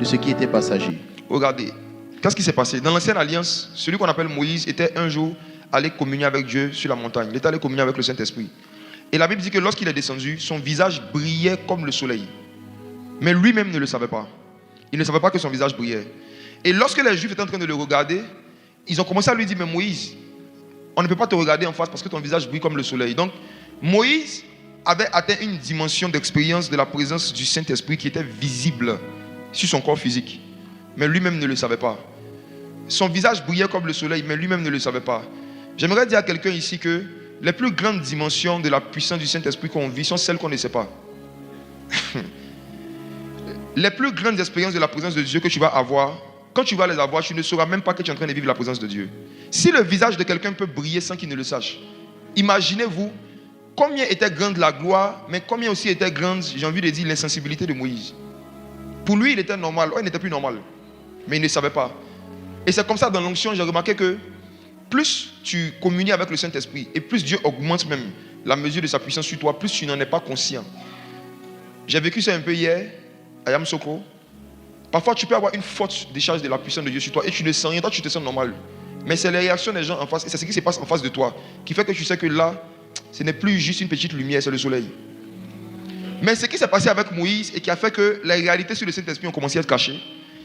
de ce qui était passager. Regardez, qu'est-ce qui s'est passé? Dans l'ancienne alliance, celui qu'on appelle Moïse était un jour allé communier avec Dieu sur la montagne. Il était allé communier avec le Saint-Esprit. Et la Bible dit que lorsqu'il est descendu, son visage brillait comme le soleil. Mais lui-même ne le savait pas. Il ne savait pas que son visage brillait. Et lorsque les Juifs étaient en train de le regarder, ils ont commencé à lui dire, mais Moïse, on ne peut pas te regarder en face parce que ton visage brille comme le soleil. Donc, Moïse avait atteint une dimension d'expérience de la présence du Saint-Esprit qui était visible sur son corps physique. Mais lui-même ne le savait pas. Son visage brillait comme le soleil, mais lui-même ne le savait pas. J'aimerais dire à quelqu'un ici que les plus grandes dimensions de la puissance du Saint-Esprit qu'on vit sont celles qu'on ne sait pas. Les plus grandes expériences de la présence de Dieu que tu vas avoir, quand tu vas les avoir, tu ne sauras même pas que tu es en train de vivre la présence de Dieu. Si le visage de quelqu'un peut briller sans qu'il ne le sache, imaginez-vous combien était grande la gloire, mais combien aussi était grande, j'ai envie de dire, l'insensibilité de Moïse. Pour lui, il était normal. Oh, il n'était plus normal. Mais il ne savait pas. Et c'est comme ça, dans l'onction, j'ai remarqué que plus tu communies avec le Saint-Esprit et plus Dieu augmente même la mesure de sa puissance sur toi, plus tu n'en es pas conscient. J'ai vécu ça un peu hier, à Yamsoko. Parfois, tu peux avoir une forte décharge de la puissance de Dieu sur toi et tu ne sens rien, toi tu te sens normal. Mais c'est les réactions des gens en face, et c'est ce qui se passe en face de toi, qui fait que tu sais que là, ce n'est plus juste une petite lumière, c'est le soleil. Mais ce qui s'est passé avec Moïse et qui a fait que les réalités sur le Saint-Esprit ont commencé à être cachées,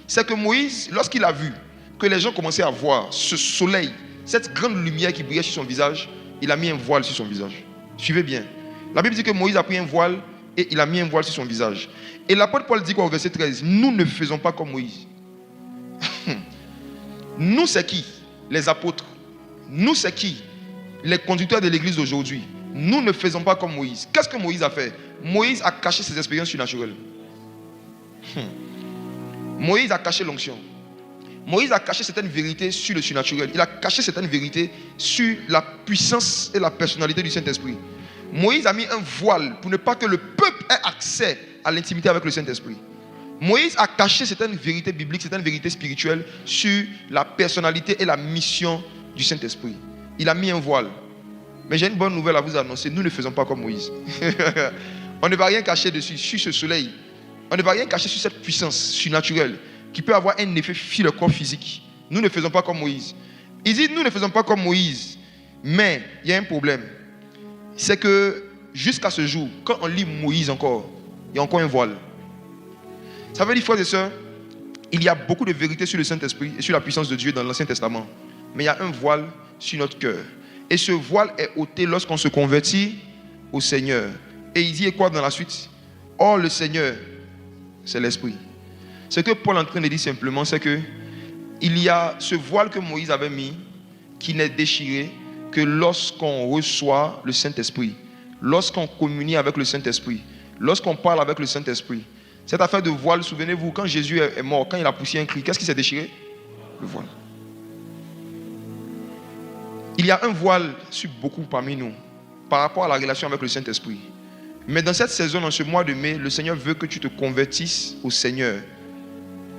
c'est que Moïse, lorsqu'il a vu que les gens commençaient à voir ce soleil, cette grande lumière qui brillait sur son visage, il a mis un voile sur son visage. Suivez bien. La Bible dit que Moïse a pris un voile et il a mis un voile sur son visage. Et l'apôtre Paul dit quoi au verset 13? Nous ne faisons pas comme Moïse. Nous, c'est qui? Les apôtres. Nous, c'est qui? Les conducteurs de l'église d'aujourd'hui. Nous ne faisons pas comme Moïse. Qu'est-ce que Moïse a fait? Moïse a caché ses expériences surnaturelles. Moïse a caché l'onction. Moïse a caché certaines vérités sur le surnaturel. Il a caché certaines vérités sur la puissance et la personnalité du Saint-Esprit. Moïse a mis un voile pour ne pas que le peuple ait accès à l'intimité avec le Saint-Esprit. Moïse a caché certaines vérités bibliques, certaines vérités spirituelles sur la personnalité et la mission du Saint-Esprit. Il a mis un voile. Mais j'ai une bonne nouvelle à vous annoncer. Nous ne faisons pas comme Moïse. On ne va rien cacher dessus, sur ce soleil. On ne va rien cacher sur cette puissance surnaturelle qui peut avoir un effet sur le corps physique. Nous ne faisons pas comme Moïse. Il dit, nous ne faisons pas comme Moïse. Mais il y a un problème. C'est que jusqu'à ce jour, quand on lit Moïse encore, il y a encore un voile. Ça veut dire, frères et sœurs, il y a beaucoup de vérités sur le Saint-Esprit et sur la puissance de Dieu dans l'Ancien Testament. Mais il y a un voile sur notre cœur. Et ce voile est ôté lorsqu'on se convertit au Seigneur. Et il dit quoi dans la suite? Or, le Seigneur, c'est l'Esprit. Ce que Paul est en train de dire simplement, c'est que il y a ce voile que Moïse avait mis qui n'est déchiré que lorsqu'on reçoit le Saint-Esprit, lorsqu'on communie avec le Saint-Esprit, lorsqu'on parle avec le Saint-Esprit. Cette affaire de voile, souvenez-vous, quand Jésus est mort, quand il a poussé un cri, qu'est-ce qui s'est déchiré? Le voile. Il y a un voile sur beaucoup parmi nous par rapport à la relation avec le Saint-Esprit. Mais dans cette saison, dans ce mois de mai, le Seigneur veut que tu te convertisses au Seigneur.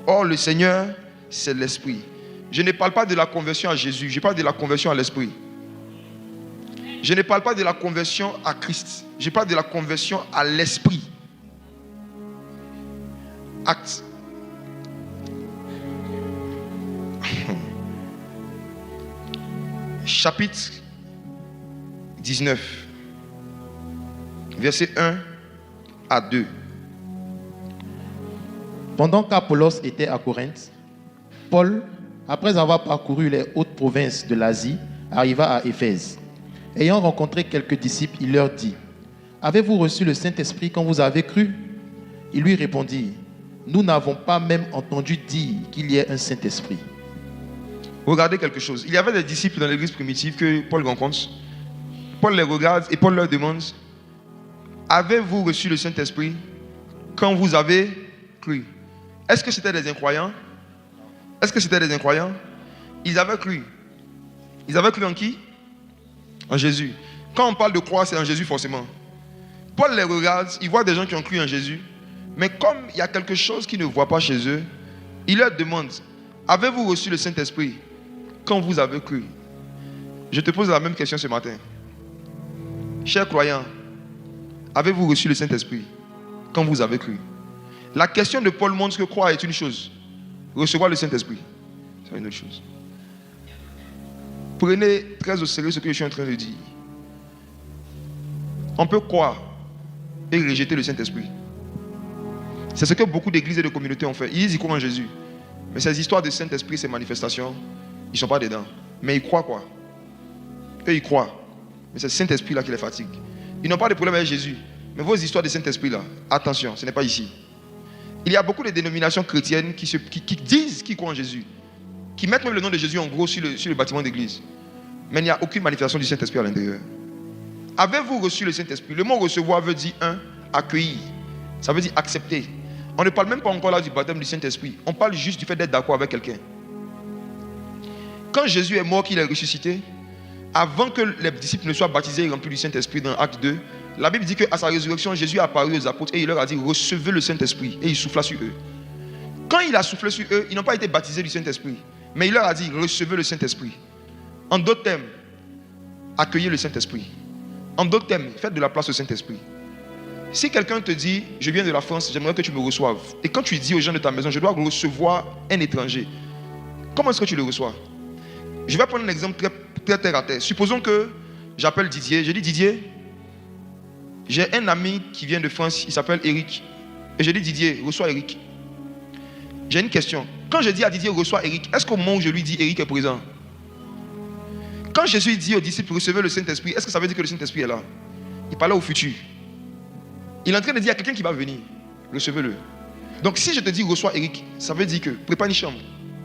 Or, le Seigneur, c'est l'Esprit. Je ne parle pas de la conversion à Jésus, je parle de la conversion à l'Esprit. Je ne parle pas de la conversion à Christ, je parle de la conversion à l'Esprit. Acte. Chapitre 19, versets 1 à 2. Pendant qu'Apollos était à Corinthe, Paul, après avoir parcouru les hautes provinces de l'Asie, arriva à Éphèse. Ayant rencontré quelques disciples, il leur dit: avez-vous reçu le Saint-Esprit quand vous avez cru? Ils lui répondirent: nous n'avons pas même entendu dire qu'il y ait un Saint-Esprit. Regardez quelque chose. Il y avait des disciples dans l'église primitive que Paul rencontre. Paul les regarde et Paul leur demande: avez-vous reçu le Saint-Esprit quand vous avez cru? Est-ce que c'était des incroyants? Est-ce que c'était des incroyants? Ils avaient cru. Ils avaient cru en qui? En Jésus. Quand on parle de croire, c'est en Jésus forcément. Paul les regarde, il voit des gens qui ont cru en Jésus. Mais comme il y a quelque chose qu'ils ne voient pas chez eux, il leur demande: avez-vous reçu le Saint-Esprit quand vous avez cru? Je te pose la même question ce matin. Chers croyants, avez-vous reçu le Saint-Esprit quand vous avez cru? La question de Paul montre que croire est une chose. Recevoir le Saint-Esprit, c'est une autre chose. Prenez très au sérieux ce que je suis en train de dire. On peut croire et rejeter le Saint-Esprit. C'est ce que beaucoup d'églises et de communautés ont fait. Ils disent qu'ils croient en Jésus. Mais ces histoires de Saint-Esprit, ces manifestations, ils ne sont pas dedans. Mais ils croient quoi? Eux, ils croient. Mais c'est le Saint-Esprit là qui les fatigue. Ils n'ont pas de problème avec Jésus. Mais vos histoires de Saint-Esprit là, attention, ce n'est pas ici. Il y a beaucoup de dénominations chrétiennes qui disent qu'ils croient en Jésus. Qui mettent même le nom de Jésus en gros sur le bâtiment d'église. Mais il n'y a aucune manifestation du Saint-Esprit à l'intérieur. Avez-vous reçu le Saint-Esprit? Le mot recevoir veut dire accueillir. Ça veut dire accepter. On ne parle même pas encore là du baptême du Saint-Esprit. On parle juste du fait d'être d'accord avec quelqu'un. Quand Jésus est mort, qu'il est ressuscité, avant que les disciples ne soient baptisés et remplis du Saint-Esprit dans Acte 2, la Bible dit qu'à sa résurrection, Jésus est apparu aux apôtres et il leur a dit recevez le Saint-Esprit. Et il souffla sur eux. Quand il a soufflé sur eux, ils n'ont pas été baptisés du Saint-Esprit. Mais il leur a dit recevez le Saint-Esprit. En d'autres termes, accueillez le Saint-Esprit. En d'autres termes, faites de la place au Saint-Esprit. Si quelqu'un te dit je viens de la France, j'aimerais que tu me reçoives. Et quand tu dis aux gens de ta maison je dois recevoir un étranger, comment est-ce que tu le reçois? Je vais prendre un exemple très terre à terre. Supposons que j'appelle Didier. Je dis Didier, j'ai un ami qui vient de France, il s'appelle Eric. Et je dis Didier, reçois Eric. J'ai une question. Quand je dis à Didier reçois Eric, est-ce qu'au moment où je lui dis Eric est présent? Quand Jésus dit aux disciples recevez le Saint-Esprit, est-ce que ça veut dire que le Saint-Esprit est là? Il parlait au futur. Il est en train de dire à quelqu'un qui va venir, recevez-le. Donc si je te dis reçois Eric, ça veut dire que prépare une chambre,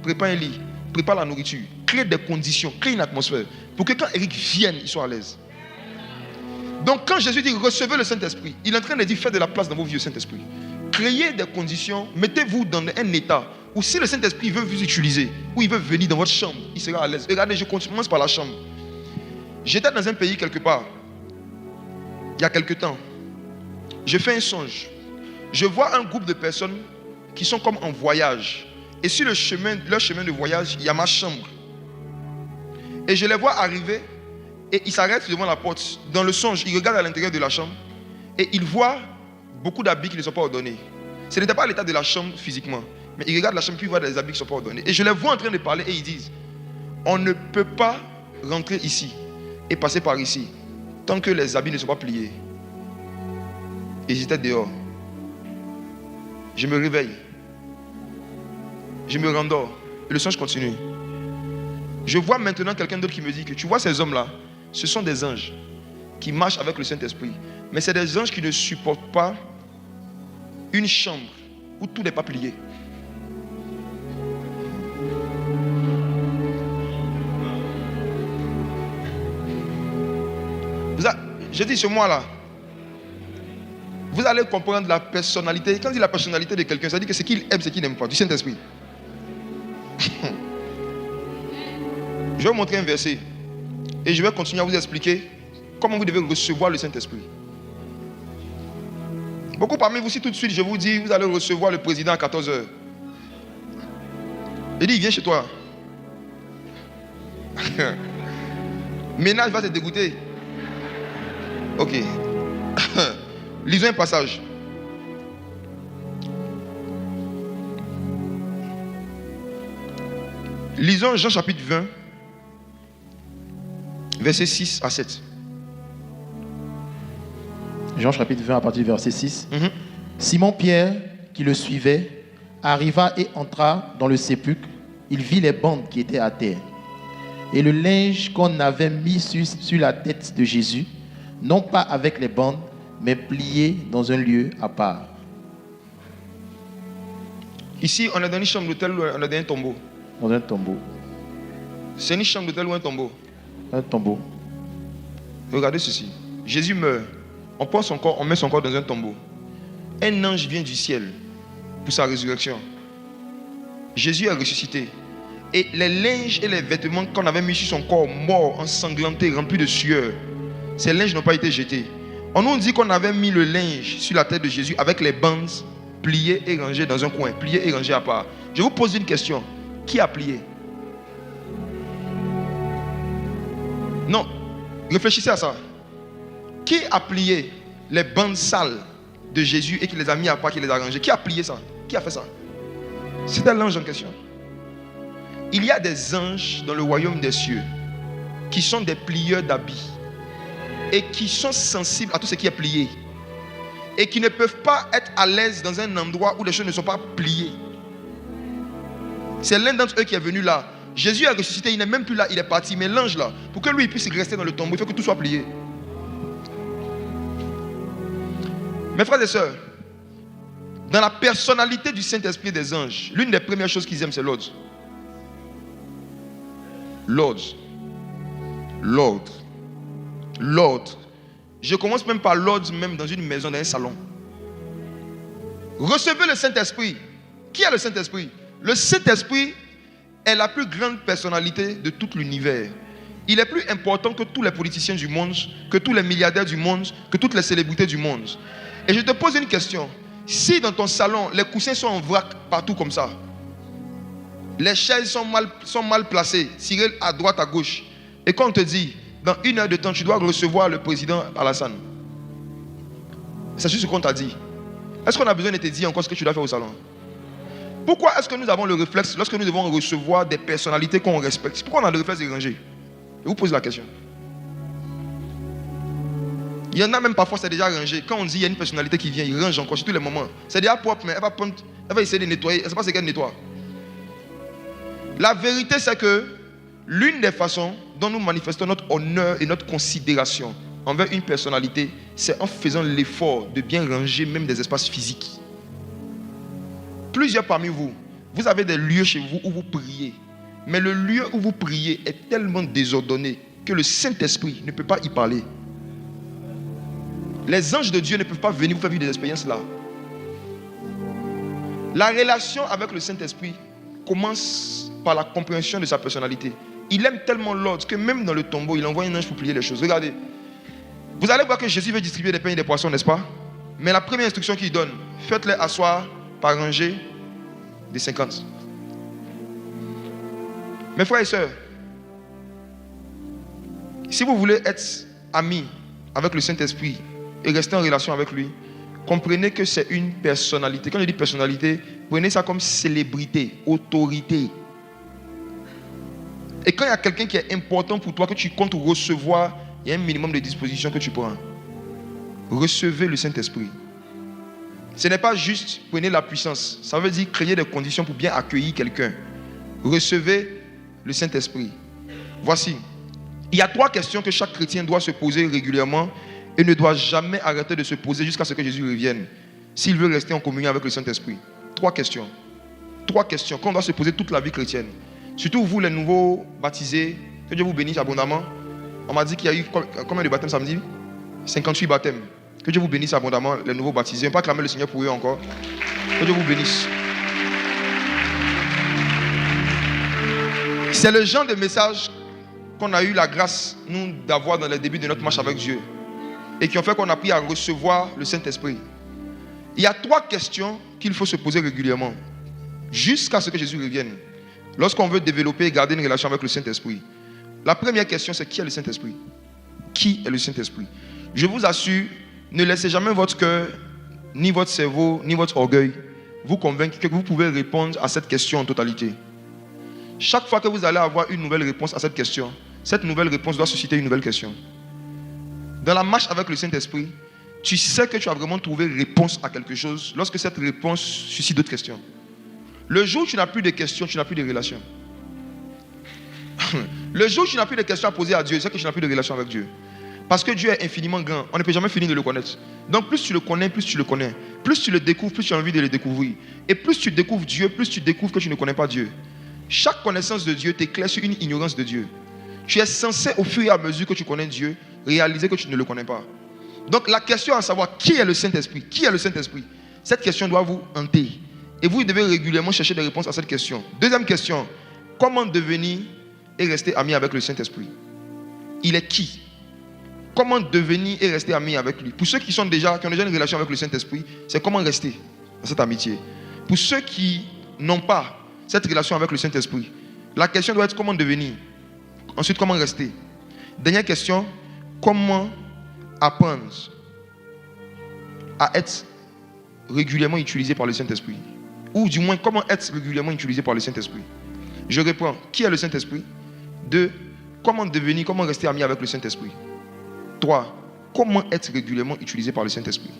prépare un lit, prépare la nourriture, crée des conditions, crée une atmosphère pour que quand Eric vienne, il soit à l'aise. Donc quand Jésus dit recevez le Saint-Esprit, il est en train de dire faites de la place dans vos vies au Saint-Esprit. Créez des conditions, mettez-vous dans un état où si le Saint-Esprit veut vous utiliser, ou il veut venir dans votre chambre, il sera à l'aise. Regardez, je commence par la chambre. J'étais dans un pays quelque part, il y a quelque temps. Je fais un songe. Je vois un groupe de personnes qui sont comme en voyage. Et sur leur chemin de voyage, il y a ma chambre. Et je les vois arriver et ils s'arrêtent devant la porte. Dans le songe, ils regardent à l'intérieur de la chambre et ils voient beaucoup d'habits qui ne sont pas ordonnés. Ce n'était pas l'état de la chambre physiquement, mais ils regardent la chambre puis ils voient des habits qui ne sont pas ordonnés. Et je les vois en train de parler et ils disent on ne peut pas rentrer ici et passer par ici tant que les habits ne sont pas pliés. Et j'étais dehors. Je me réveille. Je me rendors. Et le songe continue. Je vois maintenant quelqu'un d'autre qui me dit que tu vois ces hommes-là, ce sont des anges qui marchent avec le Saint-Esprit. Mais c'est des anges qui ne supportent pas une chambre où tout n'est pas plié. Je dis ce mois-là, vous allez comprendre la personnalité. Quand je dis la personnalité de quelqu'un, ça dit que ce qu'il aime, ce qu'il n'aime pas. Du Saint-Esprit. Je vais vous montrer un verset. Et je vais continuer à vous expliquer comment vous devez recevoir le Saint-Esprit. Beaucoup parmi vous, si tout de suite je vous dis, vous allez recevoir le président à 14h. Il dit, viens chez toi. Ménage va te dégoûter. Ok. Lisons un passage. Lisons Jean chapitre 20, versets 6 à 7. Jean chapitre 20 à partir du verset 6. Simon-Pierre, qui le suivait, arriva et entra dans le sépulcre. Il vit les bandes qui étaient à terre. Et le linge qu'on avait mis sur la tête de Jésus, non pas avec les bandes, mais plié dans un lieu à part. Ici, on a dans une chambre d'hôtel ou on a dans un tombeau? Dans un tombeau. C'est une chambre d'hôtel ou un tombeau? Un tombeau. Regardez ceci. Jésus meurt. On met son corps dans un tombeau. Un ange vient du ciel pour sa résurrection. Jésus est ressuscité. Et les linges et les vêtements qu'on avait mis sur son corps mort, ensanglanté, rempli de sueur, ces linges n'ont pas été jetés. On nous dit qu'on avait mis le linge sur la tête de Jésus avec les bandes pliées et rangées dans un coin, pliées et rangées à part. Je vous pose une question. Qui a plié? Non, réfléchissez à ça. Qui a plié les bandes sales de Jésus et qui les a mis à part, qui les a rangés. Qui a plié ça? Qui a fait ça? C'était l'ange en question. Il y a des anges dans le royaume des cieux qui sont des plieurs d'habits et qui sont sensibles à tout ce qui est plié et qui ne peuvent pas être à l'aise dans un endroit où les choses ne sont pas pliées. C'est l'un d'entre eux qui est venu là. Jésus a ressuscité, il n'est même plus là, il est parti. Mais l'ange là, pour que lui puisse rester dans le tombeau, il faut que tout soit plié. Mes frères et sœurs, dans la personnalité du Saint-Esprit et des anges, l'une des premières choses qu'ils aiment, c'est l'ordre. L'ordre. L'ordre. L'ordre. Je commence même par l'ordre, même dans une maison, dans un salon. Recevez le Saint-Esprit. Qui est le Saint-Esprit? Le Saint-Esprit est la plus grande personnalité de tout l'univers. Il est plus important que tous les politiciens du monde, que tous les milliardaires du monde, que toutes les célébrités du monde. Et je te pose une question. Si dans ton salon, les coussins sont en vrac partout comme ça, les chaises sont mal placées, tirées à droite, à gauche, et quand on te dit, dans 1 heure de temps, tu dois recevoir le président Alassane, c'est juste ce qu'on t'a dit. Est-ce qu'on a besoin de te dire encore ce que tu dois faire au salon? Pourquoi est-ce que nous avons le réflexe, lorsque nous devons recevoir des personnalités qu'on respecte, pourquoi on a le réflexe de ranger? Je vous pose la question. Il y en a même parfois, c'est déjà rangé. Quand on dit qu'il y a une personnalité qui vient, il range encore sur tous les moments. C'est déjà propre, mais elle va essayer de nettoyer. Elle ne sait pas ce qu'elle nettoie. La vérité, c'est que l'une des façons dont nous manifestons notre honneur et notre considération envers une personnalité, c'est en faisant l'effort de bien ranger même des espaces physiques. Plusieurs parmi vous, vous avez des lieux chez vous où vous priez. Mais le lieu où vous priez est tellement désordonné que le Saint-Esprit ne peut pas y parler. Les anges de Dieu ne peuvent pas venir vous faire vivre des expériences là. La relation avec le Saint-Esprit commence par la compréhension de sa personnalité. Il aime tellement l'ordre que même dans le tombeau, il envoie un ange pour plier les choses. Regardez. Vous allez voir que Jésus veut distribuer des pains et des poissons, n'est-ce pas? Mais la première instruction qu'il donne, faites-les asseoir par rangée de 50. Mes frères et sœurs, si vous voulez être amis avec le Saint-Esprit et rester en relation avec lui, comprenez que c'est une personnalité. Quand je dis personnalité, prenez ça comme célébrité, autorité. Et quand il y a quelqu'un qui est important pour toi, que tu comptes recevoir, il y a un minimum de dispositions que tu prends. Recevez le Saint-Esprit. Ce n'est pas juste prenez la puissance. Ça veut dire créer des conditions pour bien accueillir quelqu'un. Recevez le Saint-Esprit. Voici. Il y a 3 questions que chaque chrétien doit se poser régulièrement et ne doit jamais arrêter de se poser jusqu'à ce que Jésus revienne, s'il veut rester en communion avec le Saint-Esprit. 3 questions. 3 questions qu'on doit se poser toute la vie chrétienne. Surtout vous les nouveaux baptisés, que Dieu vous bénisse abondamment. On m'a dit qu'il y a eu combien de baptêmes samedi? 58 baptêmes. Que Dieu vous bénisse abondamment les nouveaux baptisés. On peut acclamer le Seigneur pour eux encore. Que Dieu vous bénisse. C'est le genre de message qu'on a eu la grâce, nous, d'avoir dans les débuts de notre marche avec Dieu. Et qui ont fait qu'on a appris à recevoir le Saint-Esprit. Il y a 3 questions qu'il faut se poser régulièrement. Jusqu'à ce que Jésus revienne. Lorsqu'on veut développer et garder une relation avec le Saint-Esprit. La première question, c'est qui est le Saint-Esprit? Qui est le Saint-Esprit? Je vous assure, ne laissez jamais votre cœur, ni votre cerveau, ni votre orgueil vous convaincre que vous pouvez répondre à cette question en totalité. Chaque fois que vous allez avoir une nouvelle réponse à cette question, cette nouvelle réponse doit susciter une nouvelle question. Dans la marche avec le Saint-Esprit, tu sais que tu as vraiment trouvé réponse à quelque chose lorsque cette réponse suscite d'autres questions. Le jour où tu n'as plus de questions, tu n'as plus de relation. Le jour où tu n'as plus de questions à poser à Dieu, c'est que tu n'as plus de relation avec Dieu. Parce que Dieu est infiniment grand. On ne peut jamais finir de le connaître. Donc plus tu le connais, plus tu le connais. Plus tu le découvres, plus tu as envie de le découvrir. Et plus tu découvres Dieu, plus tu découvres que tu ne connais pas Dieu. Chaque connaissance de Dieu t'éclaire sur une ignorance de Dieu. Tu es censé, au fur et à mesure que tu connais Dieu, réaliser que tu ne le connais pas. Donc la question à savoir qui est le Saint-Esprit? Qui est le Saint-Esprit? Cette question doit vous hanter. Et vous devez régulièrement chercher des réponses à cette question. Deuxième question, comment devenir et rester ami avec le Saint-Esprit? Il est qui? Comment devenir et rester ami avec lui? Pour ceux qui ont déjà une relation avec le Saint-Esprit, c'est comment rester dans cette amitié. Pour ceux qui n'ont pas cette relation avec le Saint-Esprit, la question doit être comment devenir. Ensuite, comment rester. Dernière question, comment apprendre à être régulièrement utilisé par le Saint-Esprit? Ou du moins, comment être régulièrement utilisé par le Saint-Esprit? Je réponds, qui est le Saint-Esprit? 2, comment devenir, comment rester ami avec le Saint-Esprit? 3, comment être régulièrement utilisé par le Saint-Esprit?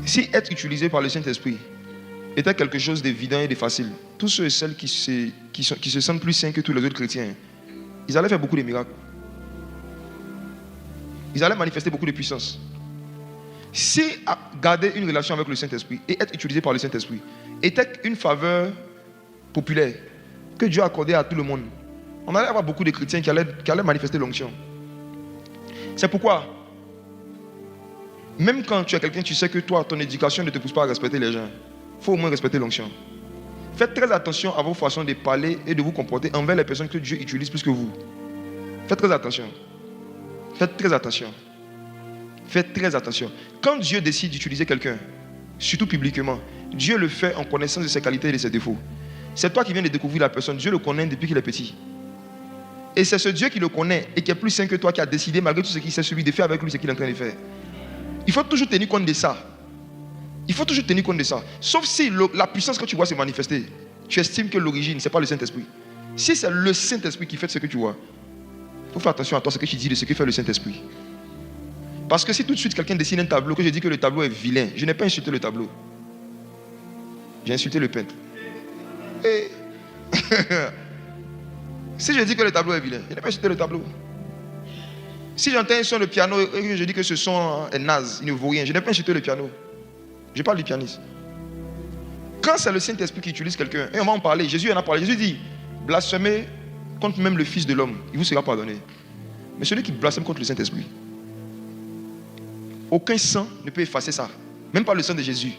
Si être utilisé par le Saint-Esprit était quelque chose d'évident et de facile, tous ceux et celles qui se sentent plus saints que tous les autres chrétiens, ils allaient faire beaucoup de miracles. Ils allaient manifester beaucoup de puissance. Si garder une relation avec le Saint-Esprit et être utilisé par le Saint-Esprit était une faveur populaire que Dieu accordait à tout le monde, on allait avoir beaucoup de chrétiens qui allaient manifester l'onction. C'est pourquoi, même quand tu es quelqu'un, tu sais que toi, ton éducation ne te pousse pas à respecter les gens, il faut au moins respecter l'onction. Faites très attention à vos façons de parler et de vous comporter envers les personnes que Dieu utilise plus que vous. Faites très attention. Faites très attention. Faites très attention. Quand Dieu décide d'utiliser quelqu'un, surtout publiquement, Dieu le fait en connaissance de ses qualités et de ses défauts. C'est toi qui viens de découvrir la personne. Dieu le connaît depuis qu'il est petit. Et c'est ce Dieu qui le connaît et qui est plus saint que toi qui a décidé, malgré tout ce qu'il sait sur lui, de faire avec lui ce qu'il est en train de faire. Il faut toujours tenir compte de ça. Il faut toujours tenir compte de ça. Sauf si la puissance que tu vois se manifester, tu estimes que l'origine, ce n'est pas le Saint-Esprit. Si c'est le Saint-Esprit qui fait ce que tu vois, il faut faire attention à toi, ce que tu dis de ce que fait le Saint-Esprit. Parce que si tout de suite quelqu'un dessine un tableau, que je dis que le tableau est vilain, je n'ai pas insulté le tableau. J'ai insulté le peintre. Et si je dis que le tableau est vilain, je n'ai pas insulté le tableau. Si j'entends un son de piano et que je dis que ce son est naze, il ne vaut rien, je n'ai pas insulté le piano. Je parle du pianiste. Quand c'est le Saint-Esprit qui utilise quelqu'un, et on va en parler, Jésus en a parlé. Jésus dit, blasphémez contre même le Fils de l'homme, il vous sera pardonné. Mais celui qui blasphème contre le Saint-Esprit, aucun sang ne peut effacer ça. Même pas le sang de Jésus.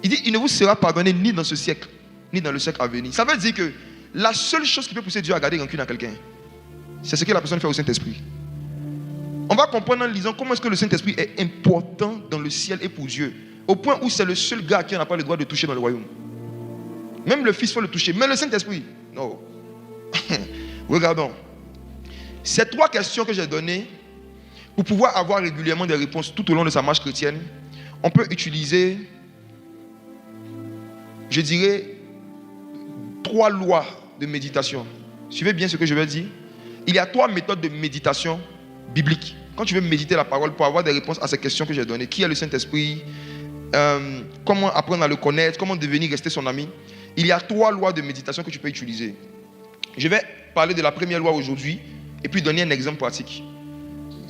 Il dit, il ne vous sera pardonné ni dans ce siècle, ni dans le siècle à venir. Ça veut dire que la seule chose qui peut pousser Dieu à garder rancune à quelqu'un, c'est ce que la personne fait au Saint-Esprit. On va comprendre en lisant comment est-ce que le Saint-Esprit est important dans le ciel et pour Dieu. Au point où c'est le seul gars qui n'a pas le droit de toucher dans le royaume. Même le Fils faut le toucher, mais le Saint-Esprit, non. Regardons. Ces 3 questions que j'ai données, pour pouvoir avoir régulièrement des réponses tout au long de sa marche chrétienne, on peut utiliser, je dirais, 3 lois de méditation. Suivez bien ce que je vais dire. Il y a 3 méthodes de méditation biblique. Quand tu veux méditer la parole pour avoir des réponses à ces questions que j'ai données, qui est le Saint-Esprit, comment apprendre à le connaître, comment devenir, rester son ami, il y a 3 lois de méditation que tu peux utiliser. Je vais parler de la première loi aujourd'hui et puis donner un exemple pratique.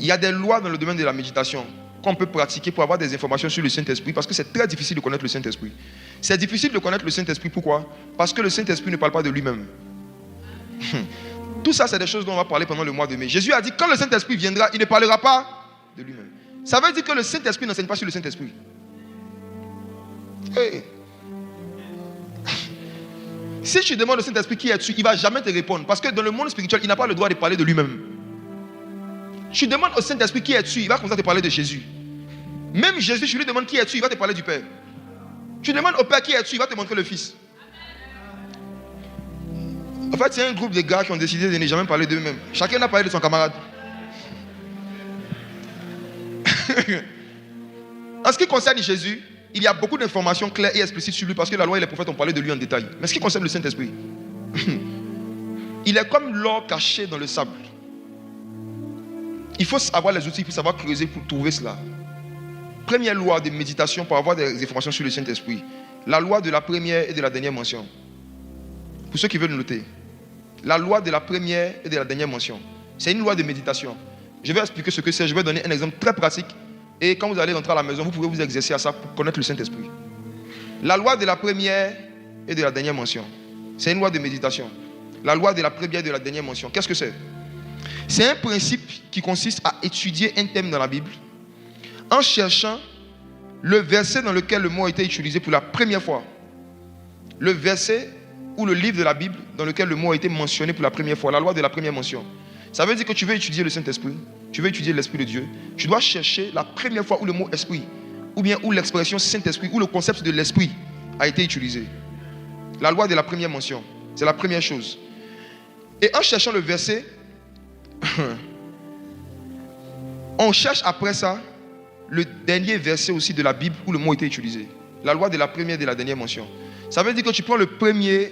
Il y a des lois dans le domaine de la méditation qu'on peut pratiquer pour avoir des informations sur le Saint-Esprit parce que c'est très difficile de connaître le Saint-Esprit. C'est difficile de connaître le Saint-Esprit, pourquoi? Parce que le Saint-Esprit ne parle pas de lui-même. Tout ça, c'est des choses dont on va parler pendant le mois de mai. Jésus a dit, quand le Saint-Esprit viendra, il ne parlera pas de lui-même. Ça veut dire que le Saint-Esprit n'enseigne pas sur le Saint-Esprit. Hey. Si tu demandes au Saint-Esprit qui est dessus, il ne va jamais te répondre. Parce que dans le monde spirituel, il n'a pas le droit de parler de lui-même. Tu demandes au Saint-Esprit qui est dessus, il va commencer à te parler de Jésus. Même Jésus, tu lui demandes qui est dessus, il va te parler du Père. Tu demandes au Père qui est dessus, il va te montrer le Fils. En fait, c'est un groupe de gars qui ont décidé de ne jamais parler d'eux-mêmes. Chacun a parlé de son camarade. En ce qui concerne Jésus, il y a beaucoup d'informations claires et explicites sur lui parce que la loi et les prophètes ont parlé de lui en détail. Mais ce qui concerne le Saint-Esprit, il est comme l'or caché dans le sable. Il faut avoir les outils, il faut savoir creuser pour trouver cela. Première loi de méditation pour avoir des informations sur le Saint-Esprit. La loi de la première et de la dernière mention. Pour ceux qui veulent noter. La loi de la première et de la dernière mention. C'est une loi de méditation. Je vais expliquer ce que c'est. Je vais donner un exemple très pratique. Et quand vous allez rentrer à la maison, vous pouvez vous exercer à ça pour connaître le Saint-Esprit. La loi de la première et de la dernière mention. C'est une loi de méditation. La loi de la première et de la dernière mention. Qu'est-ce que c'est? C'est un principe qui consiste à étudier un thème dans la Bible en cherchant le verset dans lequel le mot a été utilisé pour la première fois. Le verset ou le livre de la Bible dans lequel le mot a été mentionné pour la première fois. La loi de la première mention. Ça veut dire que tu veux étudier le Saint-Esprit, tu veux étudier l'Esprit de Dieu, tu dois chercher la première fois où le mot Esprit, ou bien où l'expression Saint-Esprit, où le concept de l'Esprit a été utilisé. La loi de la première mention, c'est la première chose. Et en cherchant le verset, On cherche après ça le dernier verset aussi de la Bible où le mot était utilisé. La loi de la première et de la dernière mention. Ça veut dire que tu prends le premier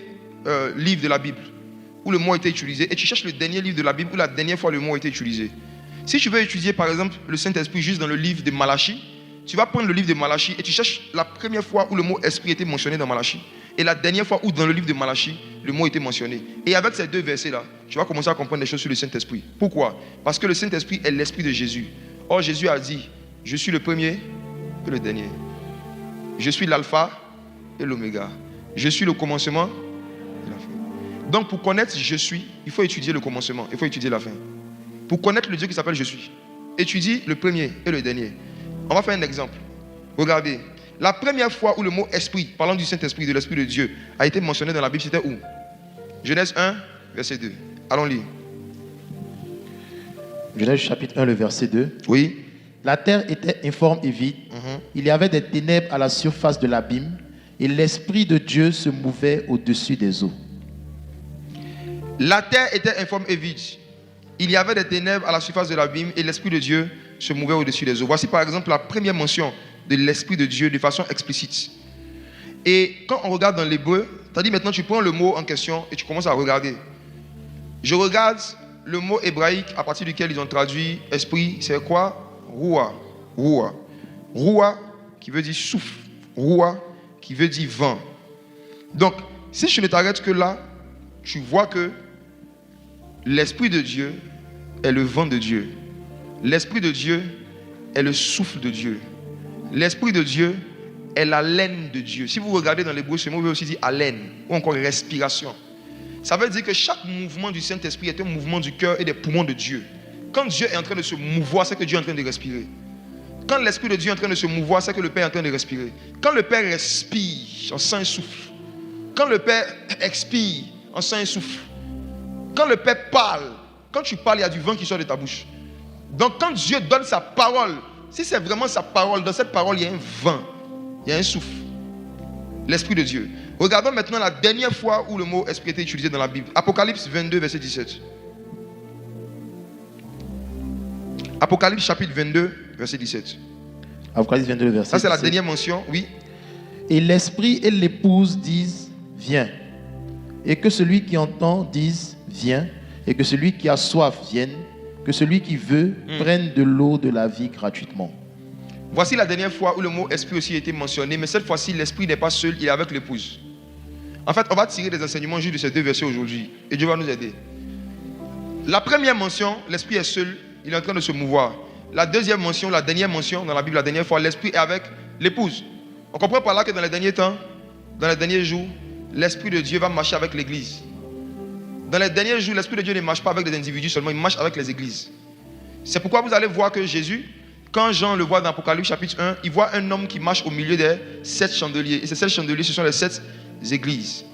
livre de la Bible où le mot a été utilisé et tu cherches le dernier livre de la Bible où la dernière fois le mot a été utilisé. Si tu veux étudier par exemple le Saint-Esprit juste dans le livre de Malachie, tu vas prendre le livre de Malachie et tu cherches la première fois où le mot esprit était mentionné dans Malachie et la dernière fois où dans le livre de Malachie le mot était mentionné. Et avec ces deux versets-là, tu vas commencer à comprendre des choses sur le Saint-Esprit. Pourquoi? Parce que le Saint-Esprit est l'Esprit de Jésus. Or Jésus a dit, je suis le premier et le dernier. Je suis l'alpha et l'oméga. Je suis le commencement et la fin. Donc pour connaître je suis, il faut étudier le commencement, il faut étudier la fin. Pour connaître le Dieu qui s'appelle je suis, étudie le premier et le dernier. On va faire un exemple. Regardez, la première fois où le mot esprit, parlant du Saint-Esprit, de l'Esprit de Dieu, a été mentionné dans la Bible, c'était où? Genèse 1, verset 2. Allons lire. Genèse chapitre 1, le verset 2. Oui. La terre était informe et vide. Il y avait des ténèbres à la surface de l'abîme et l'Esprit de Dieu se mouvait au-dessus des eaux. La terre était informe et vide. Il y avait des ténèbres à la surface de l'abîme et l'Esprit de Dieu se mouvait au-dessus des eaux. Voici par exemple la première mention de l'Esprit de Dieu de façon explicite. Et quand on regarde dans l'hébreu, c'est-à-dire maintenant tu prends le mot en question et tu commences à regarder. Je regarde le mot hébraïque à partir duquel ils ont traduit esprit, c'est quoi? Roua. Roua. Roua qui veut dire souffle. Roua qui veut dire vent. Donc, si je ne t'arrête que là, tu vois que l'Esprit de Dieu est le vent de Dieu. L'Esprit de Dieu est le souffle de Dieu. L'Esprit de Dieu est l'haleine de Dieu. Si vous regardez dans l'hébreu, ce mot veut aussi dire haleine ou encore respiration. Ça veut dire que chaque mouvement du Saint-Esprit est un mouvement du cœur et des poumons de Dieu. Quand Dieu est en train de se mouvoir, c'est que Dieu est en train de respirer. Quand l'Esprit de Dieu est en train de se mouvoir, c'est que le Père est en train de respirer. Quand le Père respire, on sent un souffle. Quand le Père expire, on sent un souffle. Quand le Père parle, quand tu parles, il y a du vent qui sort de ta bouche. Donc quand Dieu donne sa parole, si c'est vraiment sa parole, dans cette parole, il y a un vent, il y a un souffle. L'Esprit de Dieu. Regardons maintenant la dernière fois où le mot esprit était utilisé dans la Bible. Apocalypse 22, verset 17. Apocalypse chapitre 22, verset 17. Apocalypse 22, verset 17. Ça, c'est la dernière mention, oui. Et l'esprit et l'épouse disent, viens. Et que celui qui entend dise, viens. Et que celui qui a soif vienne. Que celui qui veut prenne de l'eau de la vie gratuitement. Voici la dernière fois où le mot esprit aussi a été mentionné. Mais cette fois-ci, l'esprit n'est pas seul, il est avec l'épouse. En fait, on va tirer des enseignements juste de ces deux versets aujourd'hui. Et Dieu va nous aider. La première mention, l'esprit est seul, il est en train de se mouvoir. La deuxième mention, la dernière mention dans la Bible, la dernière fois, l'esprit est avec l'épouse. On comprend par là que dans les derniers temps, dans les derniers jours, l'esprit de Dieu va marcher avec l'église. Dans les derniers jours, l'esprit de Dieu ne marche pas avec des individus seulement, il marche avec les églises. C'est pourquoi vous allez voir que Jésus, quand Jean le voit dans Apocalypse chapitre 1, il voit un homme qui marche au milieu des 7 chandeliers. Et ces 7 chandeliers, ce sont les 7 églises.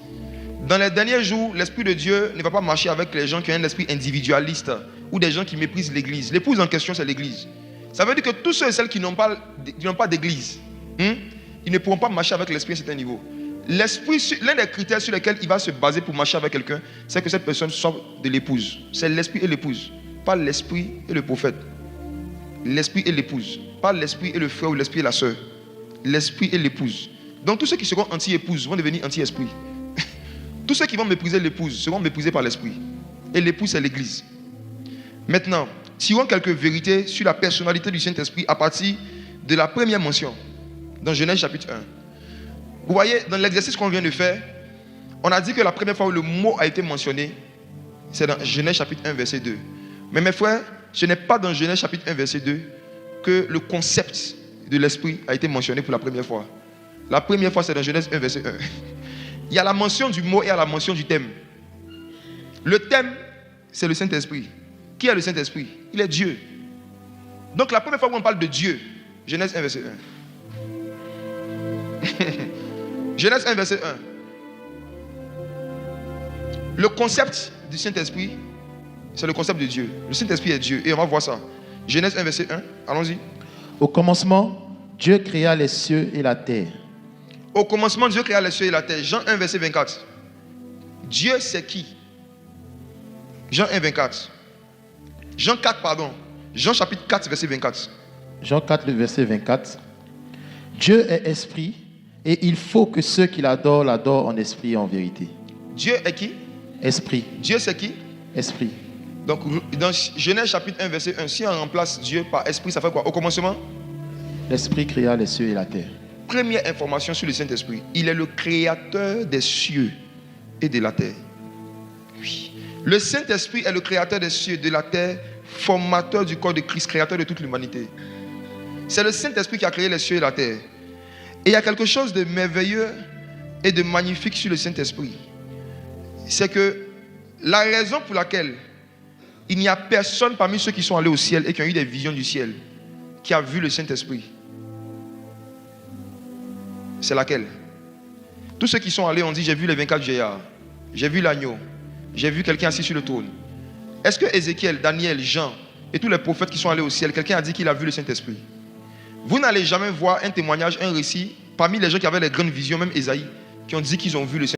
Dans les derniers jours, l'Esprit de Dieu ne va pas marcher avec les gens qui ont un esprit individualiste ou des gens qui méprisent l'église. L'épouse en question, c'est l'église. Ça veut dire que tous ceux et celles qui n'ont pas d'église, ils ne pourront pas marcher avec l'esprit à un certain niveau. L'esprit, l'un des critères sur lesquels il va se baser pour marcher avec quelqu'un, c'est que cette personne soit de l'épouse. C'est l'esprit et l'épouse, pas l'esprit et le prophète. L'esprit et l'épouse, pas l'esprit et le frère ou l'esprit et la sœur. L'esprit et l'épouse. Donc tous ceux qui seront anti-épouse vont devenir anti-esprit. Tous ceux qui vont mépriser l'épouse seront méprisés par l'esprit. Et l'épouse, c'est l'église. Maintenant, tirons quelques vérités sur la personnalité du Saint-Esprit à partir de la première mention dans Genèse chapitre 1. Vous voyez, dans l'exercice qu'on vient de faire, on a dit que la première fois où le mot a été mentionné, c'est dans Genèse chapitre 1, verset 2. Mais mes frères, ce n'est pas dans Genèse chapitre 1, verset 2 que le concept de l'esprit a été mentionné pour la première fois. La première fois, c'est dans Genèse 1, verset 1. Il y a la mention du mot et il y a la mention du thème. Le thème, c'est le Saint-Esprit. Qui est le Saint-Esprit? Il est Dieu. Donc la première fois où on parle de Dieu, Genèse 1, verset 1. Genèse 1, verset 1. Le concept du Saint-Esprit, c'est le concept de Dieu. Le Saint-Esprit est Dieu. Et on va voir ça. Genèse 1, verset 1. Allons-y. Au commencement, Dieu créa les cieux et la terre. Au commencement, Dieu créa les cieux et la terre. Jean 1, verset 24. Dieu, c'est qui? Jean 1, 24. Jean 4, pardon. Jean chapitre 4, verset 24. Jean 4, le verset 24. Dieu est esprit et il faut que ceux qui l'adorent l'adorent en esprit et en vérité. Dieu est qui? Esprit. Dieu c'est qui? Esprit. Donc dans Genèse chapitre 1, verset 1, si on remplace Dieu par esprit, ça fait quoi? Au commencement? L'esprit créa les cieux et la terre. Première information sur le Saint-Esprit. Il est le créateur des cieux et de la terre. Oui. Le Saint-Esprit est le créateur des cieux et de la terre, formateur du corps de Christ, créateur de toute l'humanité. C'est le Saint-Esprit qui a créé les cieux et la terre. Et il y a quelque chose de merveilleux et de magnifique sur le Saint-Esprit. C'est que la raison pour laquelle il n'y a personne parmi ceux qui sont allés au ciel et qui ont eu des visions du ciel qui a vu le Saint-Esprit, c'est laquelle? Tous ceux qui sont allés ont dit: j'ai vu les 24 vieillards, j'ai vu l'agneau, j'ai vu quelqu'un assis sur le trône. Est-ce que Ézéchiel, Daniel, Jean et tous les prophètes qui sont allés au ciel, quelqu'un a dit qu'il a vu le Saint-Esprit? Vous n'allez jamais voir un témoignage, un récit parmi les gens qui avaient les grandes visions, même Ésaïe, qui ont dit qu'ils ont vu le Saint-Esprit.